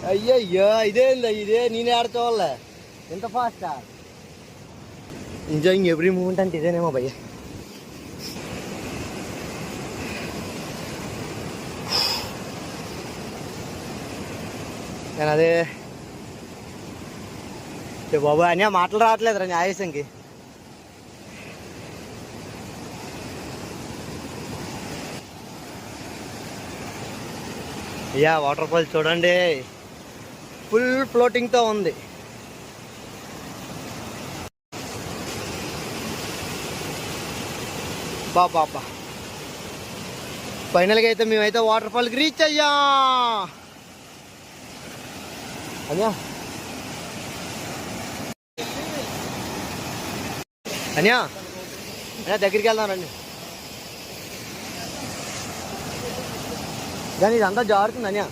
అయ్యయ్యో ఇదేందా ఇదే నేను ఆడ చూడలే ఎంత ఫాస్టా. ఎంజాయింగ్ ఎవ్రీ మూమెంట్ అంటే ఇదేనేమో భయ్య. నేను అదే బాబు అని మాటలు రావట్లేదురా న్యాయసంకి. అయ్యా వాటర్ ఫాల్ చూడండి, ఫుల్ ఫ్లోటింగ్తో ఉంది. బాబా ఫైనల్గా అయితే మేమైతే వాటర్ ఫాల్కి రీచ్ అయ్యా. అన్యా అన్యా అన్యా దగ్గరికి వెళ్దాం రండి. కానీ ఇదంతా జారుతుంది అన్యా.